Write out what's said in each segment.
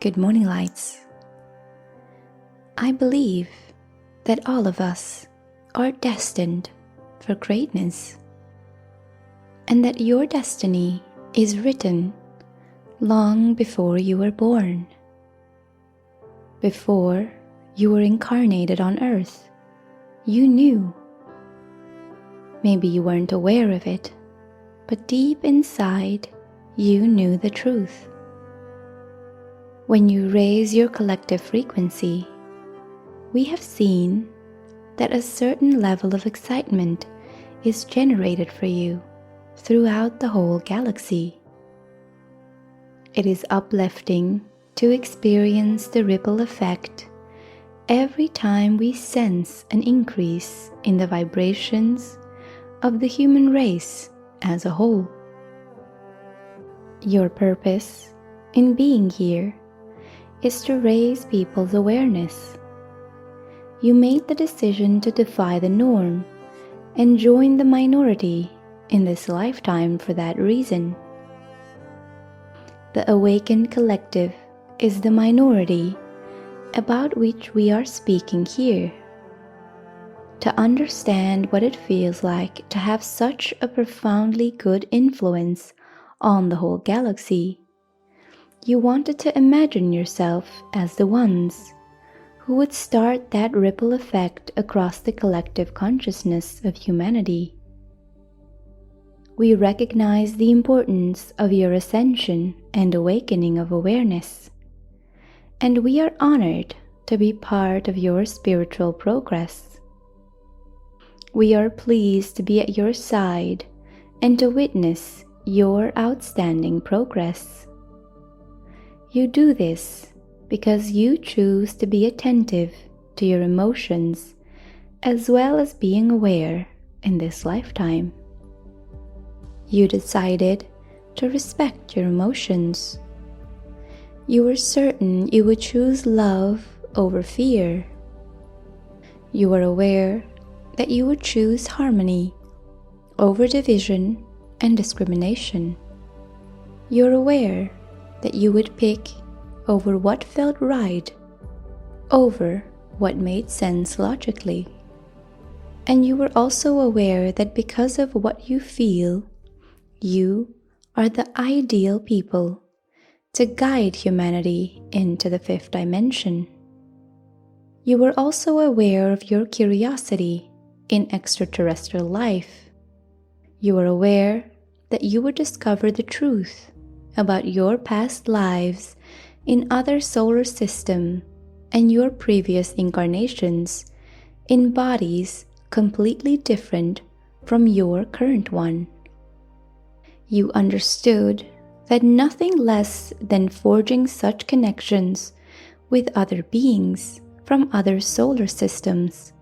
Good morning, lights. I believe that all of us are destined for greatness, and that your destiny is written long before you were born, before you were incarnated on earth. You knew. Maybe you weren't aware of it, but deep inside, you knew the truth. When you raise your collective frequency, we have seen that a certain level of excitement is generated for you throughout the whole galaxy. It is uplifting to experience the ripple effect every time we sense an increase in the vibrations of the human race as a whole. Your purpose in being here is to raise people's awareness. You made the decision to defy the norm and join the minority in this lifetime for that reason. The awakened collective is the minority about which we are speaking here. To understand what it feels like to have such a profoundly good influence on the whole galaxy, you wanted to imagine yourself as the ones who would start that ripple effect across the collective consciousness of humanity. We recognize the importance of your ascension and awakening of awareness, and we are honored to be part of your spiritual progress. We are pleased to be at your side and to witness your outstanding progress. You do this because you choose to be attentive to your emotions as well as being aware in this lifetime. You decided to respect your emotions. You were certain you would choose love over fear. You were aware that you would choose harmony over division and discrimination. You're aware that you would pick over what felt right, over what made sense logically. And you were also aware that because of what you feel, you are the ideal people to guide humanity into the fifth dimension. You were also aware of your curiosity in extraterrestrial life. You were aware that you would discover the truth about your past lives in other solar systems and your previous incarnations in bodies completely different from your current one. You understood that nothing less than forging such connections with other beings from other solar systems,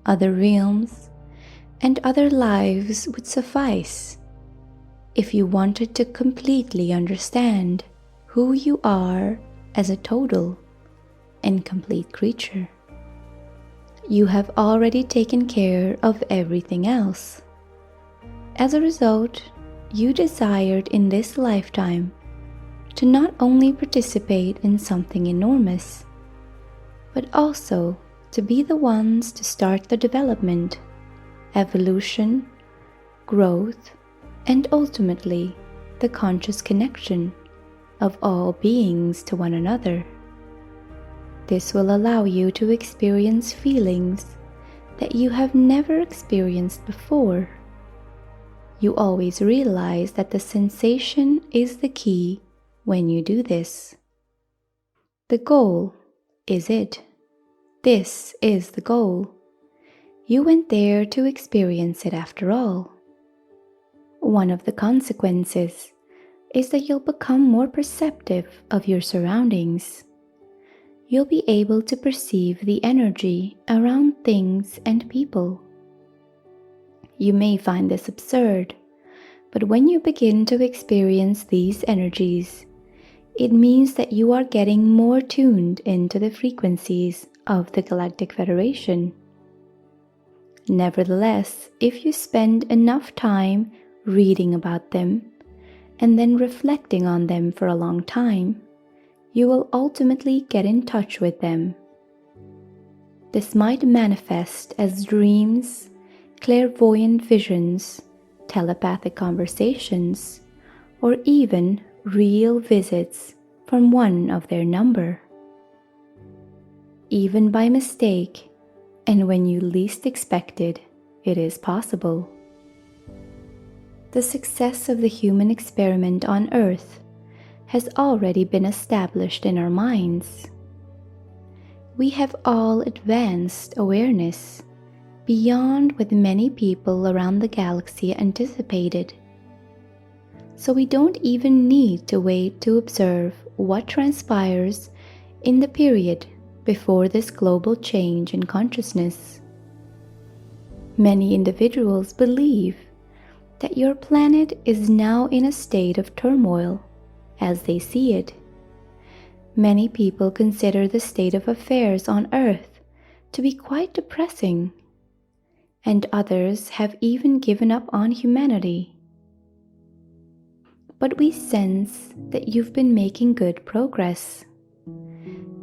other realms, and other lives would suffice if you wanted to completely understand who you are as a total and complete creature. You have already taken care of everything else. As a result, you desired in this lifetime to not only participate in something enormous, but also to be the ones to start the development, evolution, growth, and ultimately the conscious connection of all beings to one another. This will allow you to experience feelings that you have never experienced before. You always realize that the sensation is the key when you do this. The goal is it. This is the goal. You went there to experience it after all. One of the consequences is that you'll become more perceptive of your surroundings. You'll be able to perceive the energy around things and people. You may find this absurd, but when you begin to experience these energies, it means that you are getting more tuned into the frequencies of the Galactic Federation. Nevertheless, if you spend enough time reading about them and then reflecting on them for a long time, you will ultimately get in touch with them. This might manifest as dreams, clairvoyant visions, telepathic conversations, or even real visits from one of their number. Even by mistake, and when you least expect it, it is possible. The success of the human experiment on Earth has already been established in our minds. We have all advanced awareness beyond what many people around the galaxy anticipated. So we don't even need to wait to observe what transpires in the period before this global change in consciousness. Many individuals believe that your planet is now in a state of turmoil as they see it. Many people consider the state of affairs on Earth to be quite depressing, and others have even given up on humanity. But we sense that you've been making good progress,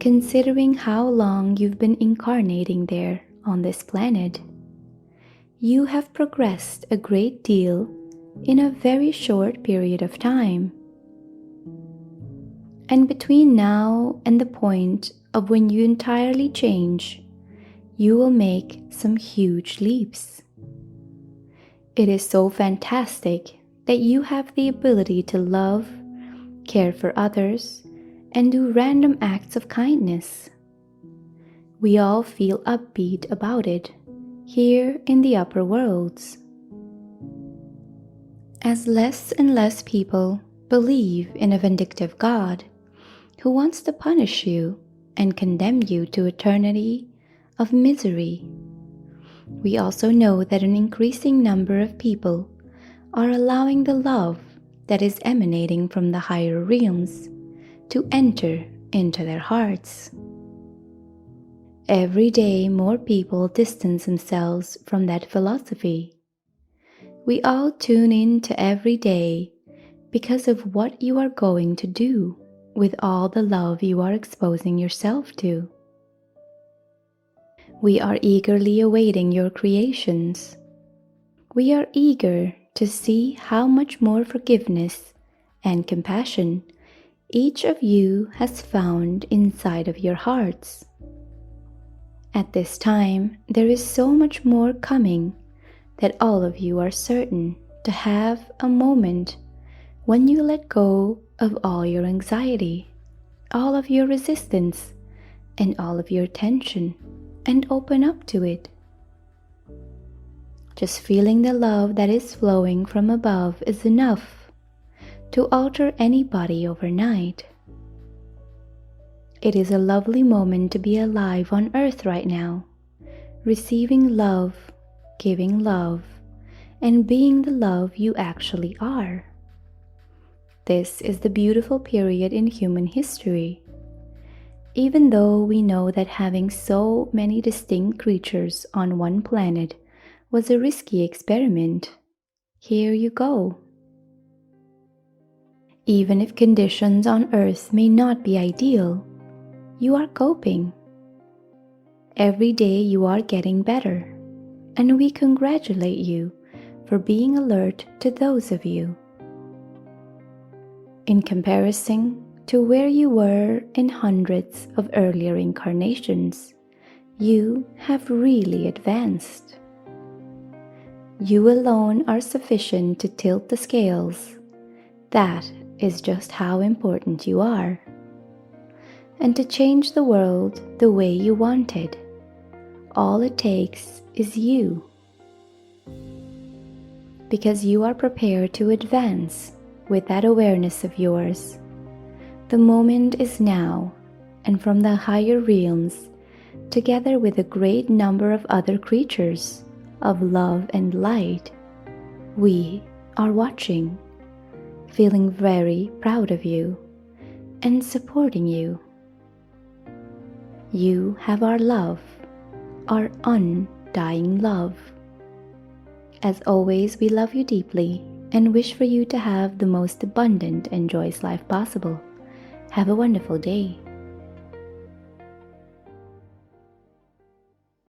considering how long you've been incarnating there on this planet. You have progressed a great deal in a very short period of time. And between now and the point of when you entirely change, you will make some huge leaps. It is so fantastic that you have the ability to love, care for others, and do random acts of kindness. We all feel upbeat about it here in the upper worlds. As less and less people believe in a vindictive God who wants to punish you and condemn you to eternity of misery, we also know that an increasing number of people are allowing the love that is emanating from the higher realms to enter into their hearts. Every day more people distance themselves from that philosophy. We all tune in to every day because of what you are going to do with all the love you are exposing yourself to. We are eagerly awaiting your creations. We are eager to see how much more forgiveness and compassion each of you has found inside of your hearts. At this time, there is so much more coming that all of you are certain to have a moment when you let go of all your anxiety, all of your resistance, and all of your tension, and open up to it. Just feeling the love that is flowing from above is enough to alter anybody overnight. It is a lovely moment to be alive on Earth right now, receiving love, giving love, and being the love you actually are. This is the beautiful period in human history. Even though we know that having so many distinct creatures on one planet was a risky experiment, here you go. Even if conditions on Earth may not be ideal, you are coping. Every day you are getting better, and we congratulate you for being alert to those of you. In comparison to where you were in hundreds of earlier incarnations, you have really advanced. You alone are sufficient to tilt the scales. That is just how important you are. And to change the world the way you want it, all it takes is you. Because you are prepared to advance with that awareness of yours. The moment is now, and from the higher realms, together with a great number of other creatures of love and light, we are watching, feeling very proud of you, and supporting you. You have our love, our undying love. As always, we love you deeply and wish for you to have the most abundant and joyous life possible, Have a wonderful day.